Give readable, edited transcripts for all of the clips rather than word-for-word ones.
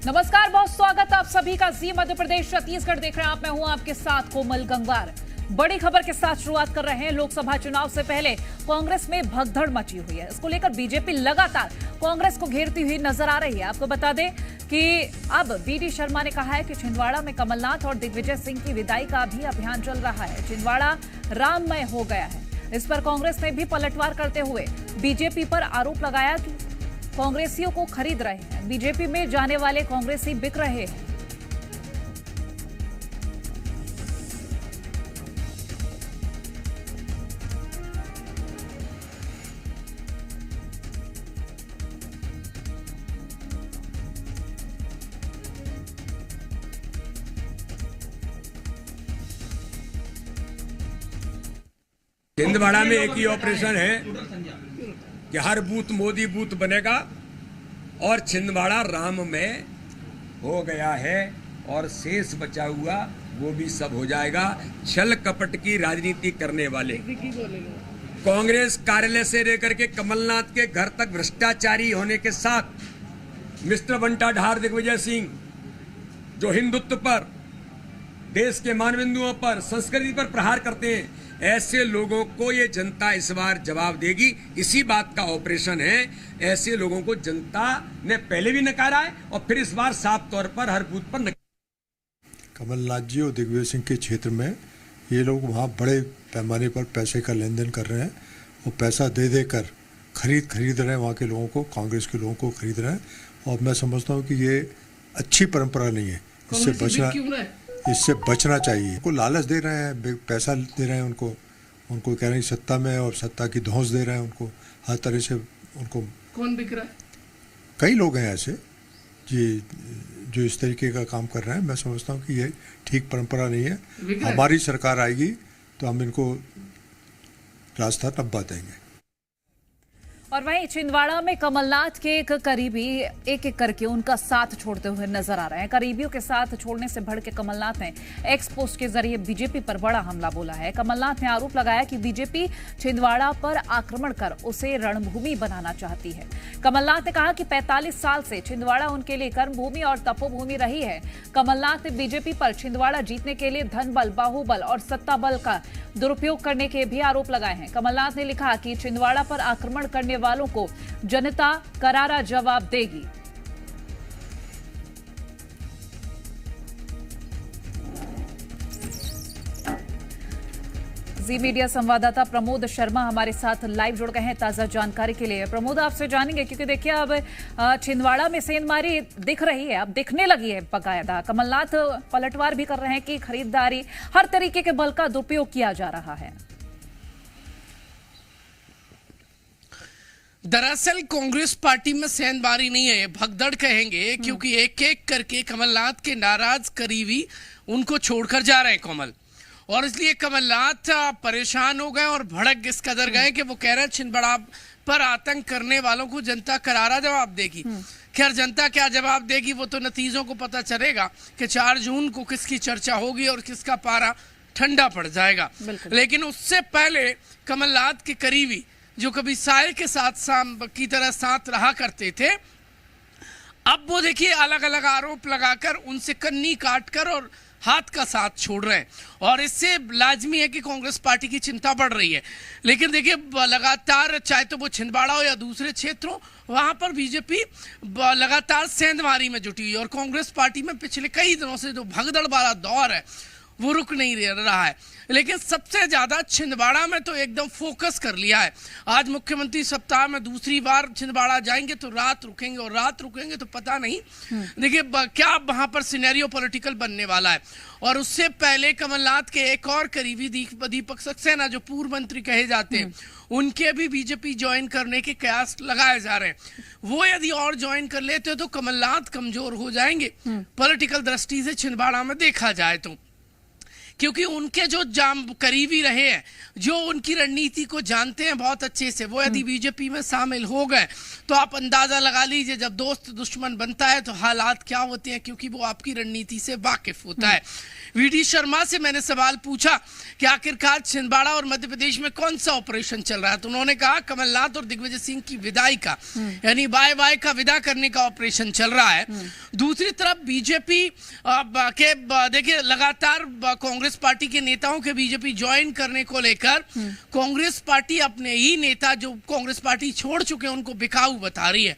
नमस्कार, बहुत स्वागत आप सभी का जी मध्य प्रदेश छत्तीसगढ़ देख रहे हैं आप। मैं हूं आपके साथ कोमल गंगवार। बड़ी खबर के साथ शुरुआत कर रहे हैं। लोकसभा चुनाव से पहले कांग्रेस में भगदड़ मची हुई है। इसको लेकर बीजेपी लगातार कांग्रेस को घेरती हुई नजर आ रही है। आपको बता दें कि अब बीडी शर्मा ने कहा है कि छिंदवाड़ा में कमलनाथ और दिग्विजय सिंह की विदाई का भी अभियान चल रहा है। छिंदवाड़ा राममय हो गया है। इस पर कांग्रेस ने भी पलटवार करते हुए बीजेपी पर आरोप लगाया कि कांग्रेसियों को खरीद रहे हैं। बीजेपी में जाने वाले कांग्रेसी बिक रहे हैं। छिंदवाड़ा में एक ही ऑपरेशन है कि हर बूथ मोदी बूथ बनेगा और छिंदवाड़ा राम में हो गया है और शेष बचा हुआ वो भी सब हो जाएगा। छल कपट की राजनीति करने वाले कांग्रेस कार्यालय से लेकर के कमलनाथ के घर तक भ्रष्टाचारी होने के साथ मिस्टर बंटा ढार दिग्विजय सिंह जो हिंदुत्व पर, देश के मानबिंदुओं पर, संस्कृति पर प्रहार करते हैं, ऐसे लोगों को ये जनता इस बार जवाब देगी। इसी बात का ऑपरेशन है। ऐसे लोगों को जनता ने पहले भी नकारा है और फिर इस बार साफ तौर पर हर बूथ पर कमलनाथ जी और दिग्विजय सिंह के क्षेत्र में ये लोग वहाँ बड़े पैमाने पर पैसे का लेन देन कर रहे हैं। वो पैसा दे देकर खरीद रहे हैं वहाँ के लोगों को, कांग्रेस के लोगों को खरीद रहे हैं। और मैं समझता हूँ कि ये अच्छी परंपरा नहीं है। इससे बचना चाहिए। उनको लालच दे रहे हैं, पैसा दे रहे हैं उनको कह रहे हैं सत्ता में, और सत्ता की धौंस दे रहे हैं उनको हर तरह से। उनको कौन बिक रहा है? कई लोग हैं ऐसे जी जो इस तरीके का काम कर रहे हैं। मैं समझता हूँ कि ये ठीक परंपरा नहीं है। हमारी सरकार आएगी तो हम इनको रास्ता तब्बा देंगे। और वहीं छिंदवाड़ा में कमलनाथ के एक करीबी एक एक करके उनका साथ छोड़ते हुए नजर आ रहे हैं। करीबियों के साथ छोड़ने से भड़के कमलनाथ ने एक्स पोस्ट के जरिए बीजेपी पर बड़ा हमला बोला है। कमलनाथ ने आरोप लगाया कि बीजेपी छिंदवाड़ा पर आक्रमण कर उसे रणभूमि बनाना चाहती है। कमलनाथ ने कहा कि 45 साल से छिंदवाड़ा उनके लिए कर्मभूमि और तपोभूमि रही है। कमलनाथ ने बीजेपी पर छिंदवाड़ा जीतने के लिए धन बल, बाहुबल और सत्ता बल का दुरुपयोग करने के भी आरोप लगाए हैं। कमलनाथ ने लिखा कि छिंदवाड़ा पर आक्रमण करने वालों को जनता करारा जवाब देगी। जी मीडिया संवाददाता प्रमोद शर्मा हमारे साथ लाइव जुड़ गए हैं ताजा जानकारी के लिए। प्रमोद, आपसे जानेंगे क्योंकि देखिए अब छिंदवाड़ा में सेंधमारी दिख रही है, अब दिखने लगी है बकायदा। कमलनाथ पलटवार भी कर रहे हैं कि खरीदारी, हर तरीके के बल का दुरुपयोग किया जा रहा है। दरअसल कांग्रेस पार्टी में सेंधमारी नहीं है, भगदड़ कहेंगे, क्योंकि एक एक करके कमलनाथ के नाराज करीबी उनको छोड़कर जा रहे हैं कोमल। और इसलिए कमलनाथ परेशान हो गए और भड़क इस कदर गए कि वो कह रहे हैं छिंदवाड़ा पर आतंक करने वालों को जनता करारा जवाब देगी। खैर, जनता क्या जवाब देगी वो तो नतीजों को पता चलेगा कि 4 जून को किसकी चर्चा होगी और किसका पारा ठंडा पड़ जाएगा। लेकिन उससे पहले कमलनाथ के करीबी जो कभी साय के साथ की तरह साथ रहा करते थे, अब वो देखिए अलग अलग आरोप लगाकर उनसे कन्नी काटकर और हाथ का साथ छोड़ रहे हैं। और इससे लाजमी है कि कांग्रेस पार्टी की चिंता बढ़ रही है। लेकिन देखिए लगातार, चाहे तो वो छिंदवाड़ा हो या दूसरे क्षेत्रों, वहां पर बीजेपी लगातार सेंधमारी में जुटी हुई। और कांग्रेस पार्टी में पिछले कई दिनों से जो भगदड़ वाला दौर है वो रुक नहीं रहा है। लेकिन सबसे ज्यादा छिंदवाड़ा में तो एकदम फोकस कर लिया है। आज मुख्यमंत्री सप्ताह में दूसरी बार छिंदवाड़ा जाएंगे तो रात रुकेंगे, और रात रुकेंगे तो पता नहीं देखिए क्या वहां पर सिनेरियो पॉलिटिकल बनने वाला है। और उससे पहले कमलनाथ के एक और करीबी दीपक सक्सेना जो पूर्व मंत्री कहे जाते हैं, उनके भी बीजेपी ज्वाइन करने के कयास लगाए जा रहे हैं। वो यदि और ज्वाइन कर लेते तो कमलनाथ कमजोर हो जाएंगे पॉलिटिकल दृष्टि से छिंदवाड़ा में देखा जाए तो। क्योंकि उनके जो जाम करीबी रहे हैं, जो उनकी रणनीति को जानते हैं बहुत अच्छे से, वो यदि बीजेपी में शामिल हो गए तो आप अंदाजा लगा लीजिए जब दोस्त दुश्मन बनता है तो हालात क्या होते हैं, क्योंकि वो आपकी रणनीति से वाकिफ होता है। वीडी शर्मा से मैंने सवाल पूछा कि आखिरकार छिंदवाड़ा और मध्य प्रदेश में कौन सा ऑपरेशन चल रहा है, तो उन्होंने कहा कमलनाथ और दिग्विजय सिंह की विदाई का, यानी बाय बाय का विदा करने का ऑपरेशन चल रहा है। दूसरी तरफ बीजेपी के देखिए लगातार कांग्रेस पार्टी के नेताओं के बीजेपी ज्वाइन करने को लेकर कांग्रेस पार्टी अपने ही नेता जो कांग्रेस पार्टी छोड़ चुके हैं उनको बिकाऊ बता रही है।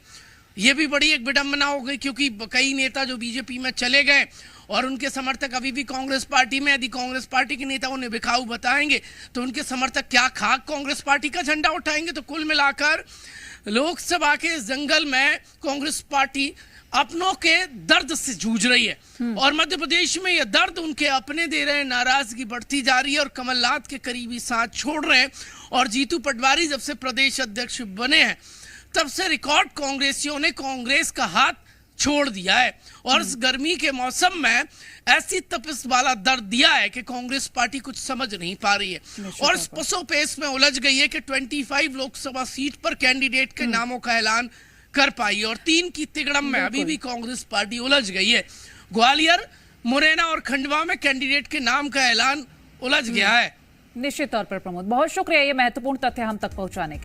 ये भी बड़ी एक विडंबना हो गई, क्योंकि कई नेता जो बीजेपी में चले गए और उनके समर्थक अभी भी कांग्रेस पार्टी में, यदि कांग्रेस पार्टी के नेता उन्हें बिकाऊ बताएंगे तो उनके समर्थक क्या खाक कांग्रेस पार्टी का झंडा उठाएंगे। तो कुल मिलाकर लोकसभा के जंगल में कांग्रेस पार्टी अपनों के दर्द से जूझ रही है और मध्य प्रदेश में यह दर्द उनके अपने दे रहे हैं, नाराजगी बढ़ती जा रही है और कमलनाथ के करीबी साथ छोड़ रहे हैं। और जीतू पटवारी जब से प्रदेश अध्यक्ष बने हैं तब से रिकॉर्ड कांग्रेसियों ने कांग्रेस का हाथ छोड़ दिया है और इस गर्मी के मौसम में ऐसी तपिश वाला दर्द दिया है कि कांग्रेस पार्टी कुछ समझ नहीं पा रही है और इस पसोपेश में उलझ गई है कि 25 लोकसभा सीट पर कैंडिडेट के नामों का ऐलान कर पाई और 3 की तिगड़म में अभी भी कांग्रेस पार्टी उलझ गई है। ग्वालियर, मुरैना और खंडवा में कैंडिडेट के नाम का ऐलान उलझ गया है। निश्चित तौर पर प्रमोद, बहुत शुक्रिया ये महत्वपूर्ण तथ्य हम तक पहुंचाने के